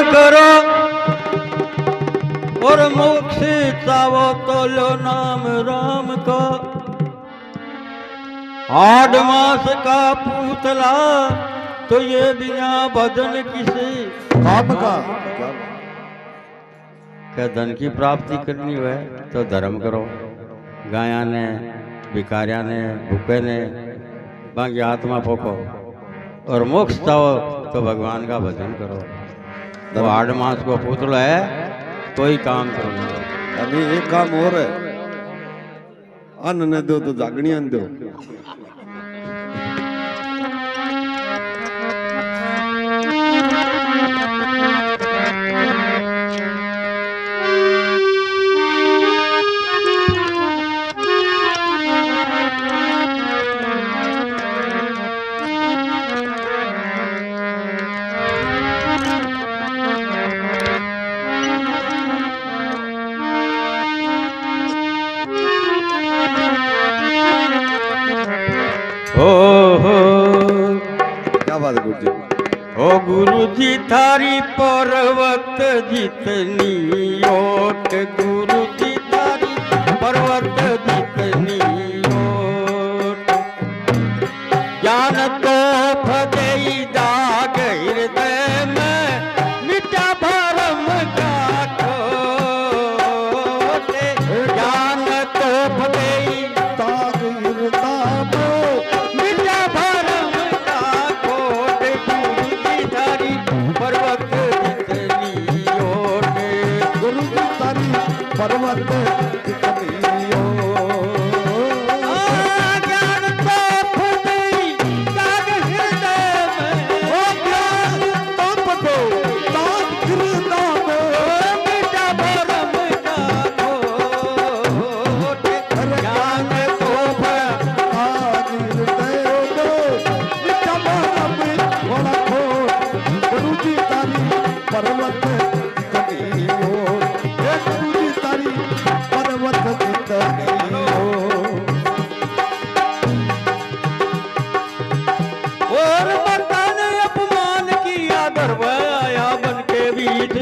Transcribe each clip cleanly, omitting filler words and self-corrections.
करो और मोक्ष चावो तो लो नाम राम का। 8 मास का पूतला तो ये बिना भजन किसी काम का। क्या धन की प्राप्ति करनी है तो धर्म करो, गाया ने भिखारिया ने भूखे ने बाकी आत्मा फोको, और मोक्ष चाहो तो भगवान का भजन करो। वो 8 मास को पुतला है, कोई काम करो। अभी एक काम और है, अन्न न दो तो जागणियां दो। क्या बात है गुरु जी। ओ गुरु जी थारी पर्वत जितनी ओट, गुरु जी थारी पर्वत जितनी ओट, ज्ञान तो फदेई दाग हृदय में मिटा भरम का खोट, ज्ञान तो फदेई दाग हृदय में मिटा भरम का खोट, गुरु जी थारी पर्वत जितनी ओट, गुरु जी तारी पर्वत जितनी ज्ञान तो फदेई दाग हृदय में, ओ ज्ञान तप दो दाग हृदय में मिटा भरम का खोट, ज्ञान तो दाग हृदय में मिटा भरम वाला खोट, गुरु जी तारी पर्वत जितनी हो, गुरु जी तारी पर्वत जितनी हो। और माता ने अपमान किया, गर्व आया बन के बीच,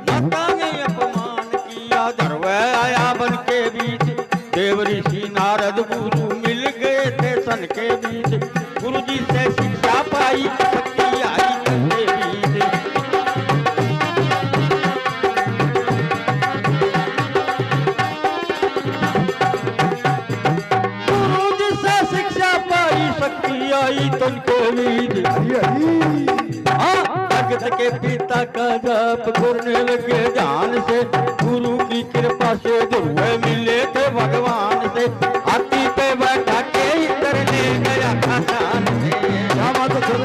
माता ने अपमान किया, गर्व आया बन के बीच, देव ऋषि नारद गुरु मिल गए थे सन के बीच, गुरु जी से शिक्षा पाई शक्ति आई तन के बीच। गुरु जी से शिक्षा पाई शक्ति आई तन के बीच। भगत के पिता का जाप करने लगे ध्यान से, गुरु की कृपा से ध्रुव मिले थे भगवान से, हाथी पे बैठा के इधर ले गया खानदान से। क्या बात है सर?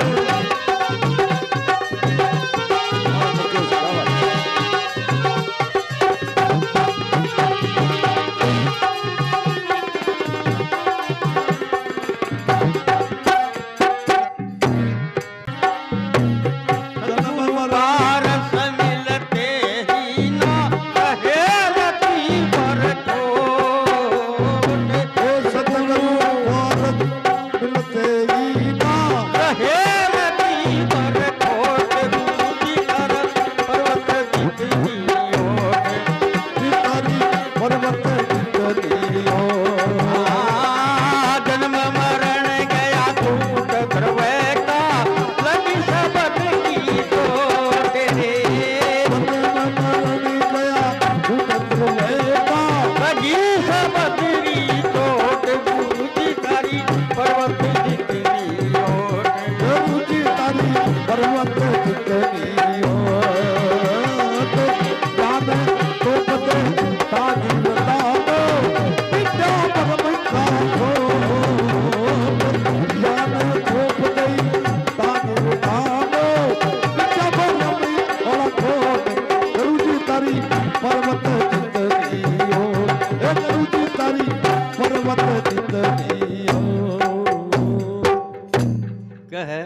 पारस मिलते ही ना रहे रति पर ठोट, सतगुरु भारत मिलते ही ना रहे रति पर ठोट, गुरु जी कर पर्वत जितनी ओट, तारी पर्वत जितनी हो। जन्म मरण गया झूठ ध्रुव का, लगी शबद की चोट रे, लगी शबद की चोट, गुरु जी तारी पर्वत जितनी ओट, पर्वत जितनी हो। ज्ञान तो पते तागी बताओ, विद्या परम का खोट, ज्ञान तो पते तागी बताओ, विद्या परम वाला खोट, गुरु जी तारी पर्वत जितनी हो, गुरु जी तारी पर्वत जितनी हो। क्या है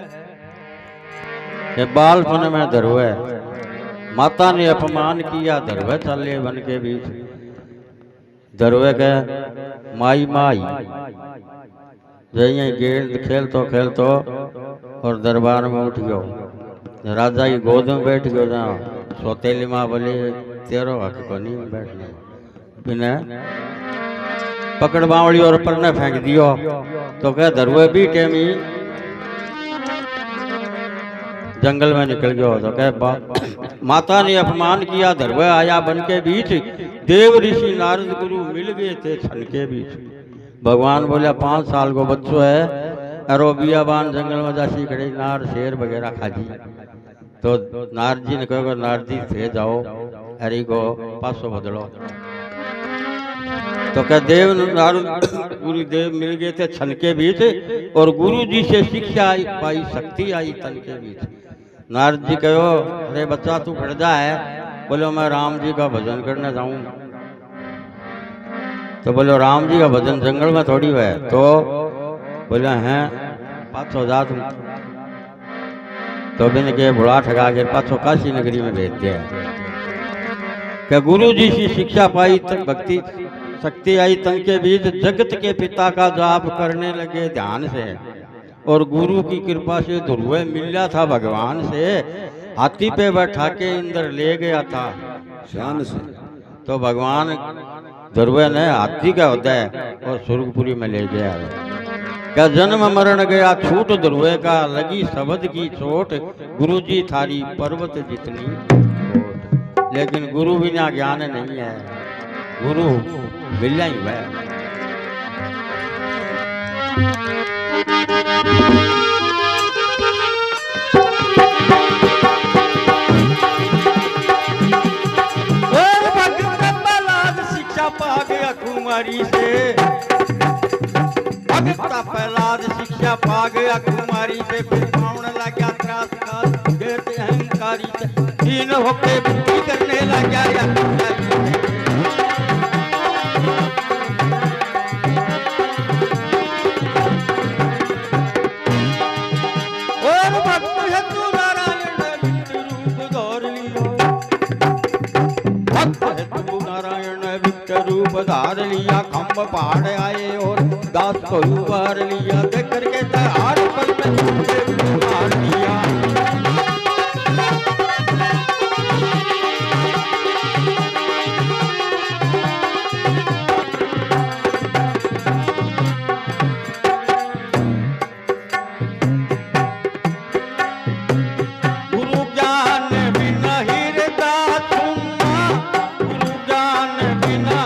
ये बालपन में ध्रुव, माता ने अपमान किया ध्रुव चले वन के बीच, ध्रुव के माई माई जय गेंद खेलतो खेलतो और दरबार में उठ गयो, राजा की गोद में बैठ गयो ना सौतेली माँ बोले तेरो हक को नहीं बैठने बिना पकड़ बावड़ी और पर ने फेंक दियो तो कह धरुए भी टेमी जंगल में निकल गयो तो कह माता ने अपमान किया धरुए आया बन के बीच देव ऋषि नारद गुरु मिल गए थे छन के बीच भगवान बोले 5 साल को बच्चों है अरो बियाबान जंगल में जासी खड़े नार शेर वगैरह खाजी तो नारद जी ने कहो नारद जी थे जाओ अरे को पासो बदलो तो क्या देव नारद गुरुदेव मिल गए थे छन के बीच और गुरु जी से शिक्षा पाई शक्ति आई तन के बीच नारद जी कहो अरे बच्चा तू खड़ जा है बोलो मैं राम जी का भजन करने जाऊं तो बोलो राम जी का भजन जंगल में थोड़ी है तो बोले हैं 500 जा तुम तो बिन के बुढ़ा ठगा के 500 काशी नगरी में भेज दिया क्या गुरु जी से शिक्षा पाई तक भक्ति शक्ति आई तन के बीच जगत के पिता का जाप करने लगे ध्यान से और गुरु की कृपा से ध्रुव मिला था भगवान से हाथी पे बैठा के इंद्र ले गया था शान से तो भगवान ध्रुव ने हाथी का होता है और स्वर्गपुरी में ले गया क्या जन्म मरण गया छूट ध्रुव का लगी शब्द की चोट गुरु जी थारी पर्वत जितनी चोट लेकिन गुरु बिना ज्ञान नहीं है गुरु मिलना ही है शिक्षा पा गया कुमारी से भगता प्रहलाद शिक्षा पा गया कुमारी से पाउन लगा त्रास का देते अहंकारी से तीन होके बुद्धि करने लगा धार लिया खम्भ पहाड़ आए और दास को उबार लिया देख करके हार पल में मार लिया गुरु ज्ञान बिना हृदय सुनना गुरु ज्ञान बिना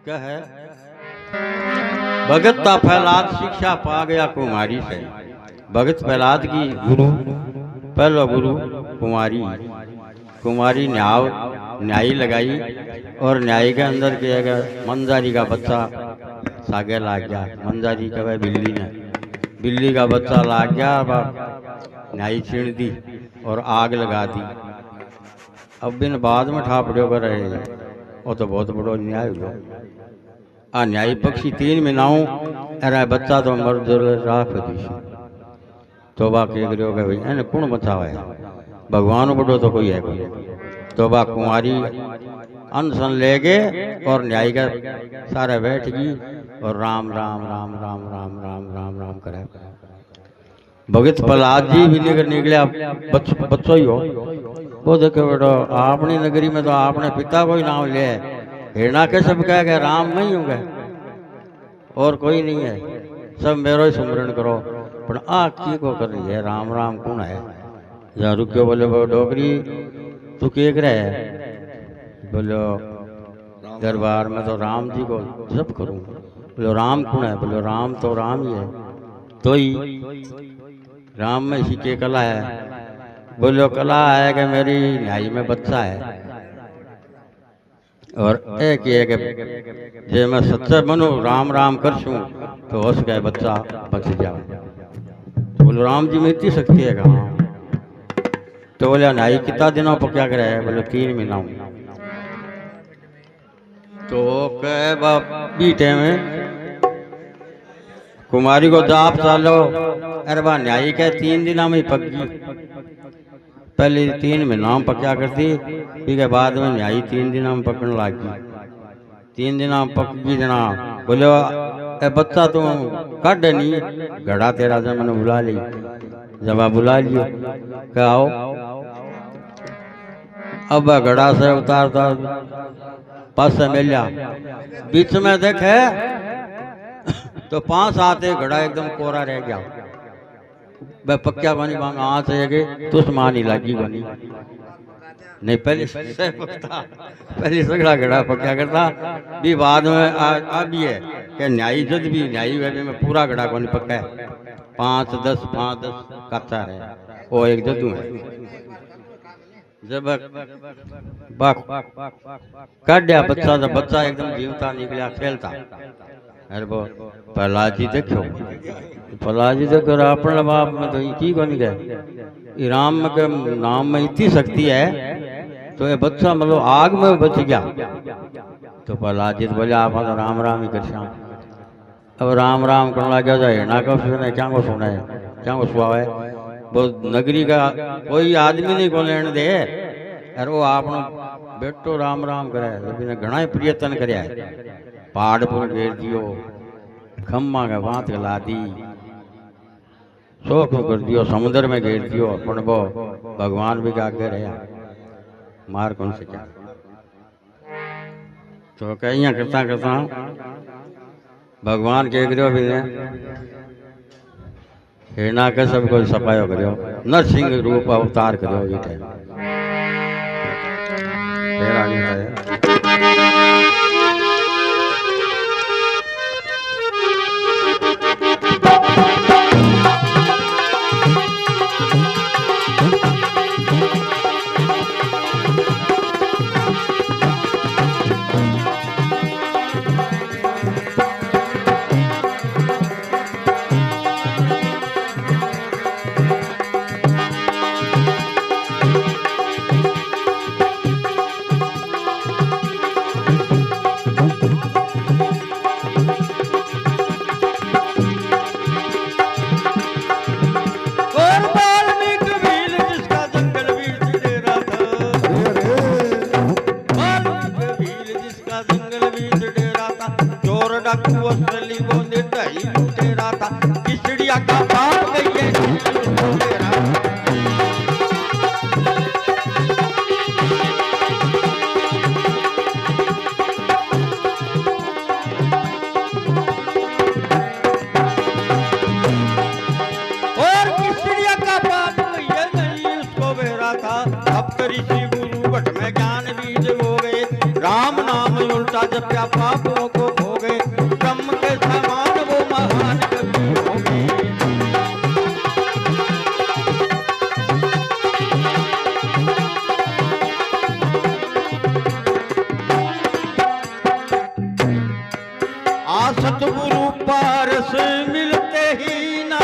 क्या है भगत का प्रहलाद शिक्षा पा गया कुमारी से भगत प्रहलाद की गुरु पहला गुरु कुमारी कुमारी न्यायी लगाई और न्यायी के अंदर किया गया मंजारी का बच्चा सागे लाग गया मंजारी का वह बिल्ली ने बिल्ली का बच्चा लाग गया, न्याई छीण दी और आग लगा दी। अब बिन बाद में ठापड़ियों कर रहे, वो तो बहुत बड़ो न्याय हुआ। आ न्यायी पक्षी 3 महीनाओं अरे बच्चा तो मर जो राख दी। तोबा के करियो के भाई एने कौन बचावे, भगवान बड़ो तो कोई है कोई। तोबा कुंवारी अनशन ले गए और न्यायी का सारे बैठ गई और राम राम राम राम राम राम राम राम करे। भगत प्रहलाद जी भी निकले, बच्चों ही हो वो देखे बेटो अपनी नगरी में तो आपने पिता को ही नाम ले, हिरणा के सब कह गए राम नहीं होंगे और कोई नहीं है, सब मेरो ही सुमरण करो। पर आ की को कर रही है, राम राम कौन है? जहाँ रुक्यो बोले वो डोकरी तू के करे है? बोलो दरबार में तो राम जी को जप करूं। बोलो राम कौन है? बोलो राम तो राम ही है, तो ही राम में इसी के कला है। बोलो कला है कि मेरी न्याई में बच्चा है और एक ही है कि जे मैं सच्चा बनू राम राम कर छूं तो हो सके बच्चा बच जाए। तो बोलो राम जी में इतनी शक्ति है कहाँ? तो बोले न्याई कितना दिनों पर क्या करे? बोले 3 महीना। तो कह बीटे में कुमारी को जाप चालो, अरे बा न्यायी के 3 दिन में पक गई। पहले 3 महीना में पक्या करती, ठीक है बाद में न्यायी 3 दिन में पकड़ने लगी। 3 दिन में पक गई जना। बोले ए बच्चा तू कट नहीं, घड़ा तेरा जब मैंने बुला ली। जब बुला लियो क्या आओ, अब घड़ा से उतार पास से मिल जा, बीच में देखे तो 5 आते घड़ा एकदम कोरा रह गया। वह पक्या बनी मांग आ से तुस मानी लगी बनी नहीं, पहले सगड़ा घड़ा पक्या करता भी बाद में आ भी है कि न्यायी जद भी न्यायी वे में पूरा घड़ा को नहीं पक्का है। 5-10 कच्चा है वो एक जदू है। जब काट दिया बच्चा, जब बच्चा एकदम जीवता निकला खेलता। अरे वो प्रहलाद जी देखो, प्रहलाद जी देखो अपने बाप में तो की को नहीं गए, राम के नाम में इतनी शक्ति है तो ये बच्चा मतलब आग में बच गया। तो प्रहलाद जी बोले आप तो राम राम ही कर। अब राम राम करने लग गया, हिरणा को सुने क्या को सुना है, क्या को सुहा है। वो नगरी का कोई आदमी नहीं को लेने दे, अरे वो आप बेटो राम राम करे। घना ही प्रयत्न कराया, पहाड़ पर घेर दियो, खम्मा के बात गला दी, शोक कर दियो, समुद्र में घेर दियो, पण वो भगवान भी आगे रहा, मार कौन से क्या। तो कहीं करता करता भगवान के गिरो भी ने हिरणा के सब को सफायो करो, नरसिंह रूप अवतार करो। ये टाइम तेरा नहीं है। जप्या पापों को भोगे, ब्रह्म के समान वो महान कवि हो गए। आ सतगुरु पारस मिलते ही ना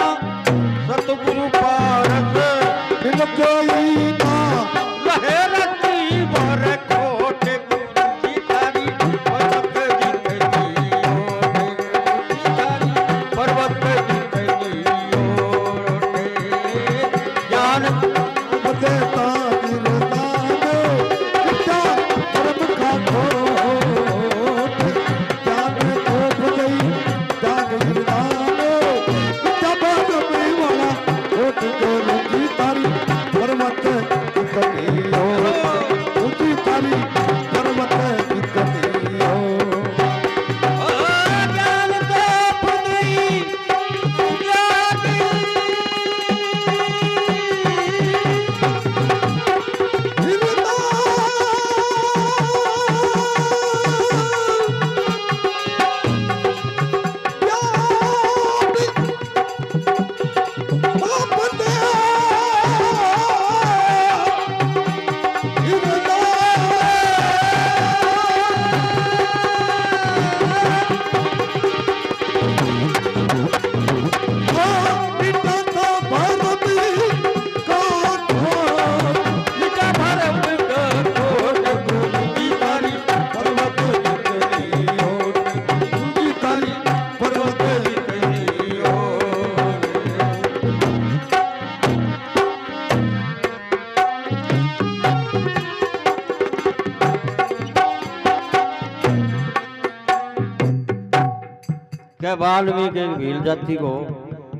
के वाल्मीकि भील जाति को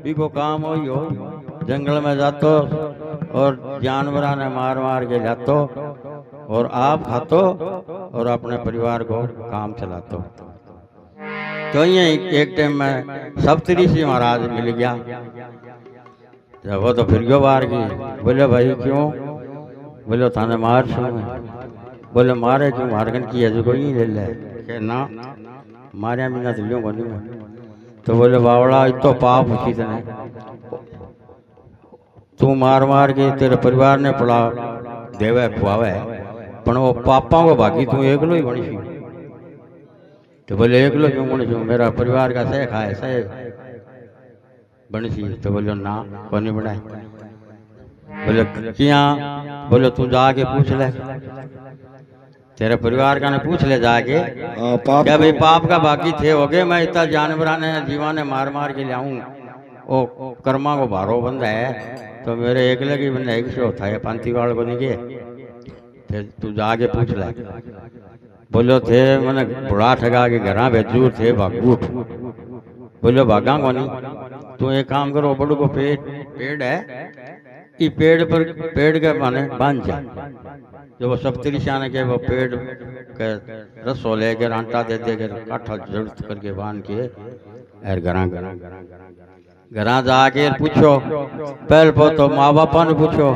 भी को काम हो जंगल में जातो और जानवरा ने मार मार के लातो और आप खातो और अपने परिवार को काम चलातो। तो ये एक टाइम में सप्तऋषि महाराज मिल गया। जब वो तो फिर गयो बाहर की, बोले भाई क्यों? बोले थाने मार छू। बोले मारे क्यों? मारगन की है जो कोई ले ले के ना मारिया बिना तो लियो को नहीं। तो बोले बावड़ा इतो पाप उसी तने तू मार मार के तेरे परिवार ने पड़ा देवे खुआवे पण वो पापा को भागी तू एकलो ही बनी सी। तो बोले एकलो क्यों बनी सी? मेरा परिवार का सह खाए सह बनी सी। तो बोले ना को नहीं बनाए। बोले किया? बोले तू जाके पूछ ले तेरे परिवार का ने पूछ ले जाके क्या भाई पाप का बाकी थे हो गए। मैं इतना जानवर ने जीवा ने मार मार के लाऊं ओ कर्मा को भारो बंद है तो मेरे एक लगी बंद एक से होता है पांती वाल को नहीं के तू जाके पूछ ले। बोलो थे मैंने बुढ़ा ठगा के घर भेजू थे भागू। बोलो भागा को नहीं। तू एक काम करो बड़ू को पेड़ है ये पेड़ के माने बांध जा। जो वो सप्तऋषि ने के वो पेड़ के रसो लेकर आटा दे देकर काठा जरूरत करके बांध के और घरा जाके पूछो पहले तो माँ बापा ने पूछो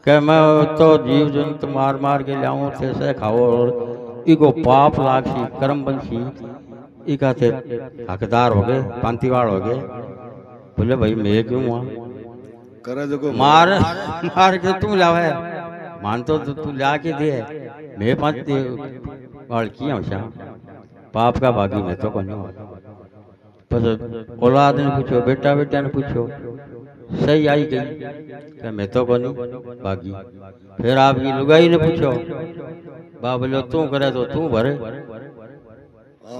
कि मैं तो जीव जंतु मार मार के लाऊं थे से खाओ और इको पाप लागसी कर्म बनसी इका थे हकदार हो गए पांतीवाड़ हो गए। बोले भाई मैं क्यों हुआ करे जो मार मार के तू लावे मान तो तू ला के दे मैं पांच वाल किया हूँ पाप का भागी मैं तो कौन बस औलाद ने पूछो बेटा बेटा ने पूछो सही आई गई क्या मैं तो कौन भागी। फिर आपकी लुगाई ने पूछो बाबलो तू करे तो तू भरे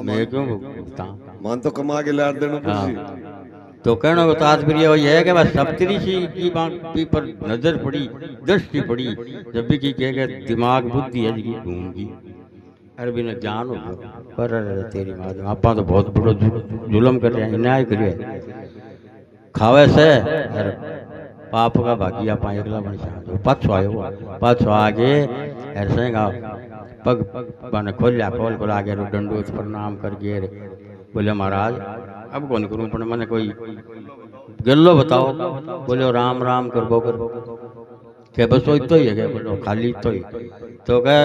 मैं क्यों भुगता मान तो कमा के लाद देना पूछी। तो कहने को तात्पर्य यह है कि बस सप्तऋषि की बात पर नजर पड़ी दृष्टि पड़ी जब भी की कहे दिमाग बुद्धि है जी ढूंढगी अरबी ने ज्ञान हो पर तेरी माँ आपा तो बहुत बड़ो जुलम कर रहे हैं न्याय करिए खावे से और पाप का भागी आप एकला बन सकते पाछो आयो पाछो आगे ऐसे पग बन खोलिया खोल खोल आगे दंडोत प्रणाम कर गे बोले महाराज अब कौन करूं पर मैंने कोई गल्लो बताओ। बोले राम राम कर बो के बस तो ही है क्या? बोलो खाली तो ही तो कह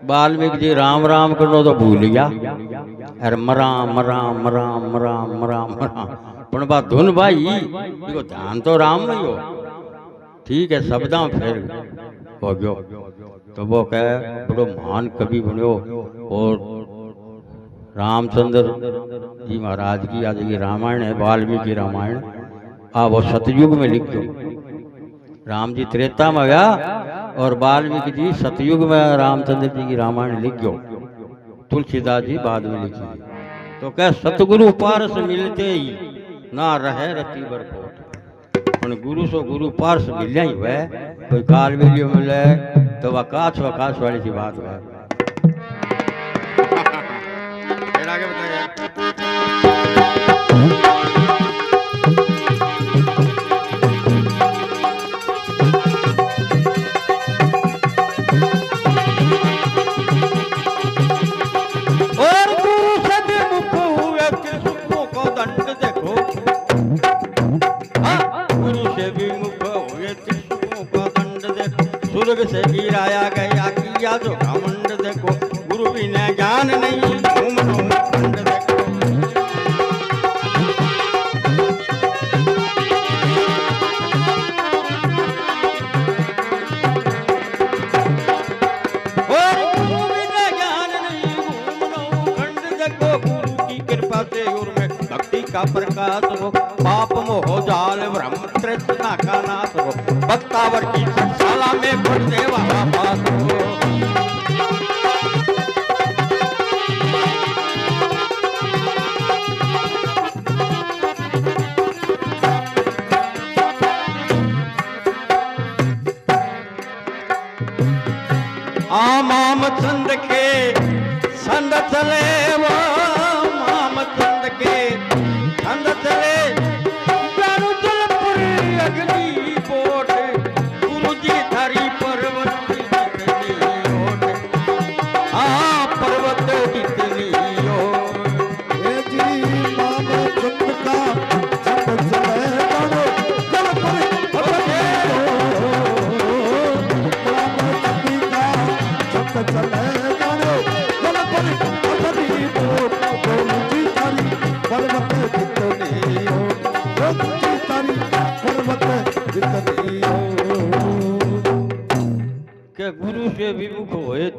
वाल्मीकि जी राम राम करो तो भूल गया अरे मराम मराम मराम मराम मराम मराम पर बात धुन भाई देखो ध्यान तो राम नहीं हो ठीक है शब्दा फिर हो गयो। तो वो कह बड़ो महान कवि बनो और रामचंद्र जी महाराज की आज की रामायण है वाल्मीकि रामायण वो सतयुग में लिख दो। राम जी त्रेता में गया और वाल्मीकि जी सतयुग में रामचंद्र जी की रामायण लिख गयो। तुलसीदास जी बाद में लिखी। तो कह सतगुरु पारस मिलते ही ना रहे रति बरकोट गुरु सो गुरु पारस मिल ही वह कोई काल मिलियो मिले तो वकाश वाली सी बात है। आगे बताइए। और गुरु से विमुख हुए त्रिशूलों को दंड देखो। गुरु से विमुख हुए त्रिशूलों को दंड देखो। स्वर्ग से गिराया गया किया जो घमंड देखो। गुरु बिना ज्ञान नहीं का प्रकाश हो पाप मोह जाल ब्रह्म तृष्णा का नाश हो भक्तावर की शाला में पढ़ने वाला पास हो। आम आम चंद के संद चले वो आम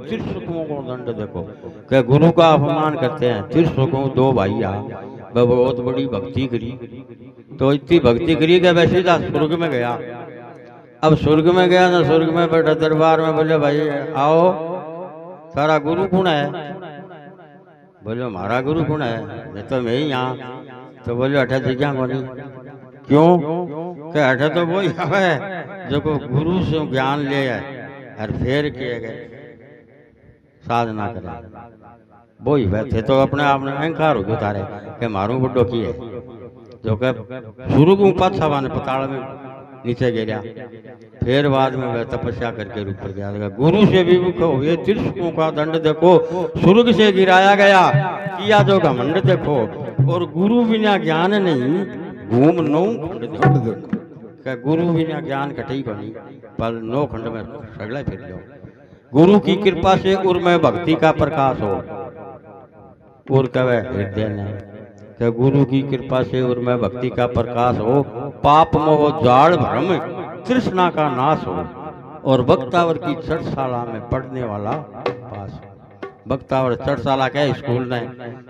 त्रिशुकों को दंड देखो कि गुरु का अपमान करते हैं। त्रिशुकों दो भाई आ वह बहुत बड़ी भक्ति करी, तो इतनी भक्ति करी कि वैसे सीधा स्वर्ग में गया। अब स्वर्ग में गया ना, स्वर्ग में बैठा दरबार में, बोले भाई आओ सारा गुरु कौन है? बोले हमारा गुरु कौन है? नहीं तो मैं ही यहाँ। तो बोले अठा जगह बोली क्यों? कि अठा तो वही है जो को गुरु से ज्ञान ले और फेर किए गए साधना करे, वही बैठे तो अपने आप में अहंकार हो गया तारे कि मारू बुड्ढो की है जो कि शुरू को पाछा वाने पताल में नीचे गिरा, फिर बाद में वह तपस्या करके ऊपर गया। गुरु से भी मुखो ये त्रिशुकों का दंड देखो, स्वर्ग से गिराया गया, किया जो घमंड देखो, और गुरु बिना ज्ञान नहीं घूम नौ खंड देखो। क्या गुरु बिना ज्ञान कटी को नहीं, पर 9 खंड में सगला फिर लो। गुरु की कृपा से उर में भक्ति का प्रकाश हो, और कवे हृदय ने कि गुरु की कृपा से उर में भक्ति का प्रकाश हो, पाप मोह जाड़ भ्रम तृष्णा का नाश हो, और भक्तावर की चढ़शाला में पढ़ने वाला पास हो। भक्तावर चढ़शाला क्या स्कूल ने,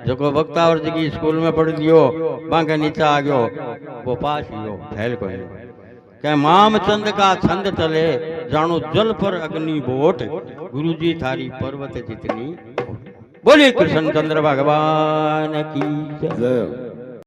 जो को भक्तावर जी की स्कूल में पढ़ दियो बांके नीचे आ गयो वो पास ही हो, फैल को क्या माम चंद का छंद चले, जानो जल पर अग्नि बोट, गुरु जी थारी पर्वत जितनी। बोलिए कृष्ण चंद्र भगवान की जय।